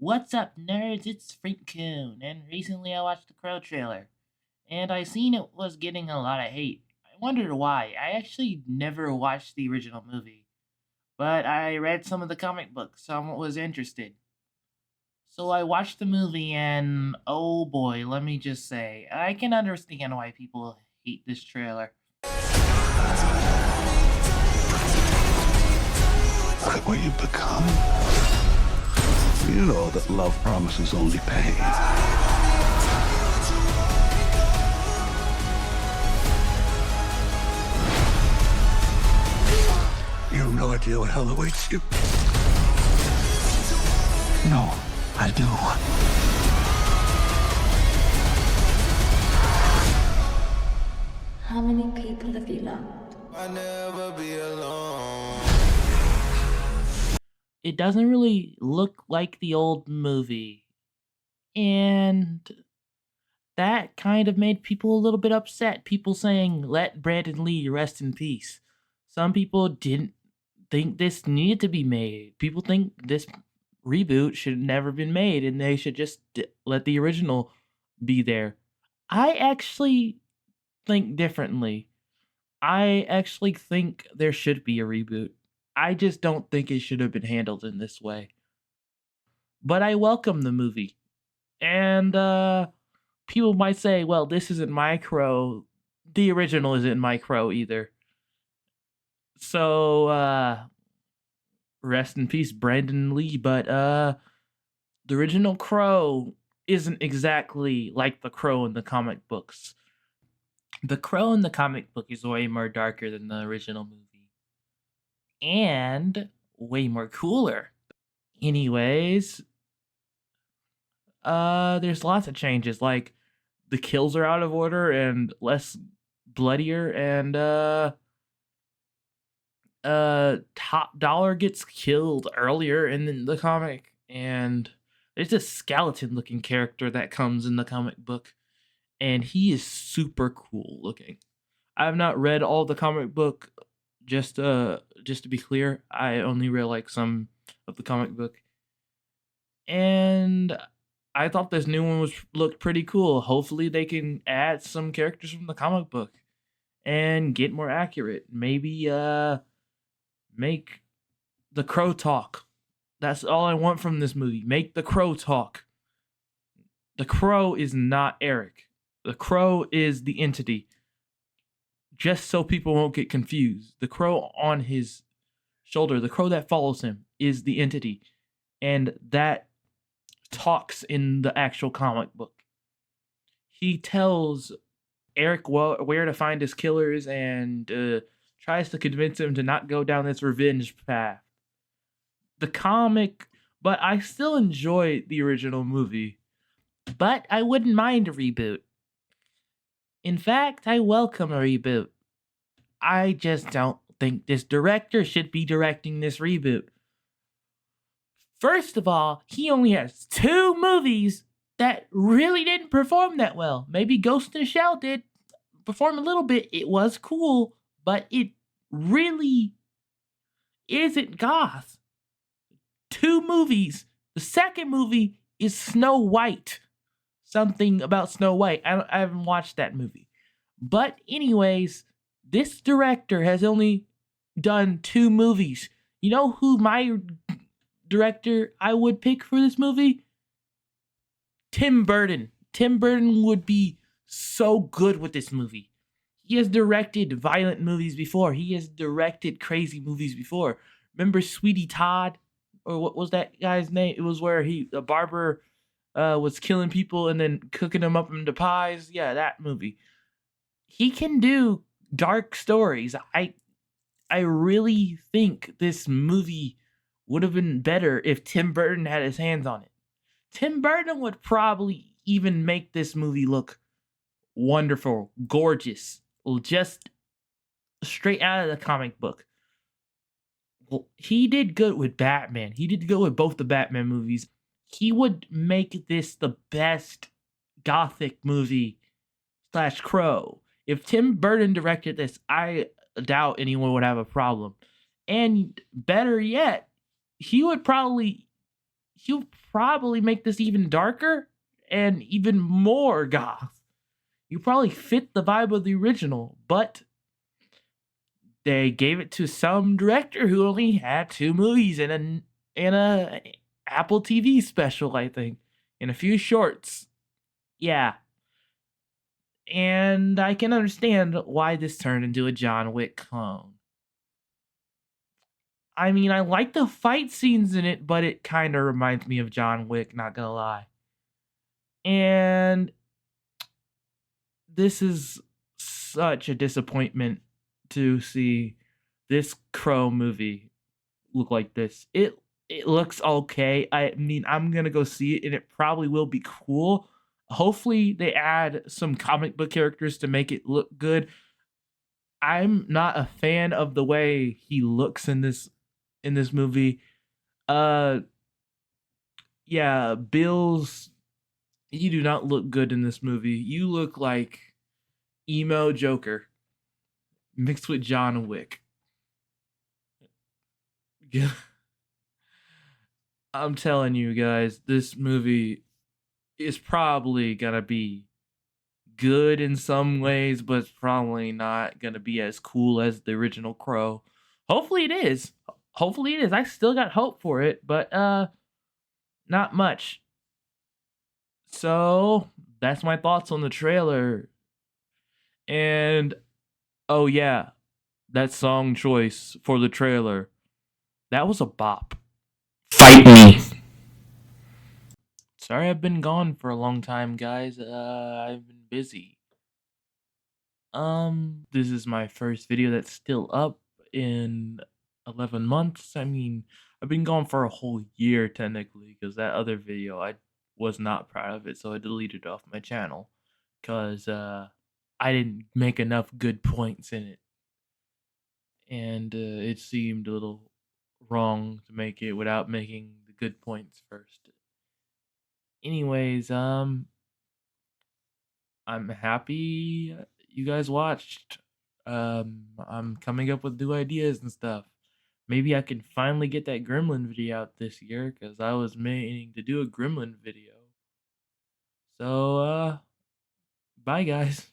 What's up, nerds? It's Freak Coon, and recently I watched the Crow trailer, and I seen it was getting a lot of hate. I wondered why. I actually never watched the original movie, but I read some of the comic books, so I was interested. So I watched the movie, and oh boy, let me just say, I can understand why people hate this trailer. Look at what you've become. You know that love promises only pain. You have no idea what hell awaits you. No, I do. How many people have you loved? I'll never be alone. It doesn't really look like the old movie, and that kind of made people a little bit upset. People saying, let Brandon Lee rest in peace. Some people didn't think this needed to be made. People think this reboot should have never been made and they should just let the original be there. I actually think differently. I actually think there should be a reboot. I just don't think it should have been handled in this way. But I welcome the movie. And people might say, well, this isn't my Crow. The original isn't my Crow either. So, rest in peace, Brandon Lee. But the original Crow isn't exactly like the Crow in the comic books. The Crow in the comic book is way more darker than the original movie. And way more cooler. Anyways, there's lots of changes, like the kills are out of order and less bloodier, and Top Dollar gets killed earlier in the comic, and there's this skeleton looking character that comes in the comic book, and he is super cool looking. I've not read all the comic book, just to be clear. I only read like some of the comic book, and I thought this new one looked pretty cool. Hopefully, they can add some characters from the comic book and get more accurate. Maybe make the Crow talk. That's all I want from this movie. Make the Crow talk. The Crow is not Eric. The Crow is the entity. Just so people won't get confused. The Crow on his shoulder, the Crow that follows him, is the entity. And that talks in the actual comic book. He tells Eric where to find his killers and tries to convince him to not go down this revenge path. The comic, but I still enjoy the original movie. But I wouldn't mind a reboot. In fact, I welcome a reboot. I just don't think this director should be directing this reboot. First of all, he only has 2 movies that really didn't perform that well. Maybe Ghost in the Shell did perform a little bit. It was cool, but it really isn't goth. 2 movies. The second movie is Snow White. Something about Snow White. I haven't watched that movie. But anyways, this director has only done 2 movies. You know who my director I would pick for this movie? Tim Burton. Tim Burton would be so good with this movie. He has directed violent movies before. He has directed crazy movies before. Remember Sweetie Todd? Or what was that guy's name? It was where a barber was killing people and then cooking them up into pies. Yeah, that movie. He can do dark stories. I really think this movie would have been better if Tim Burton had his hands on it. Tim Burton would probably even make this movie look wonderful, gorgeous, just straight out of the comic book. Well, he did good with Batman. He did good with both the Batman movies. He would make this the best gothic movie / Crow. If Tim Burton directed this, I doubt anyone would have a problem. And better yet, he would probably probably make this even darker and even more goth. You probably fit the vibe of the original, but they gave it to some director who only had 2 movies and a Apple TV special, I think, and a few shorts. Yeah. And I can understand why this turned into a John Wick clone. I mean, I like the fight scenes in it, but it kind of reminds me of John Wick, not gonna lie. And this is such a disappointment to see this Crow movie look like this. It looks okay. I mean, I'm gonna go see it, and it probably will be cool. Hopefully, they add some comic book characters to make it look good. I'm not a fan of the way he looks in this movie. Uh, yeah, Bills, you do not look good in this movie. You look like emo Joker mixed with John Wick. Yeah. I'm telling you guys, this movie is probably gonna be good in some ways, but it's probably not gonna be as cool as the original Crow. Hopefully it is. Hopefully it is. I still got hope for it, but not much. So that's my thoughts on the trailer. And oh yeah, that song choice for the trailer. That was a bop. Fight me. Sorry I've been gone for a long time, guys. I've been busy. This is my first video that's still up in 11 months. I mean, I've been gone for a whole year technically because that other video I was not proud of it, so I deleted it off my channel because I didn't make enough good points in it, and it seemed a little wrong to make it without making the good points first. Anyways, I'm happy you guys watched. I'm coming up with new ideas and stuff. Maybe I can finally get that Gremlin video out this year because I was meaning to do a Gremlin video. So, bye guys.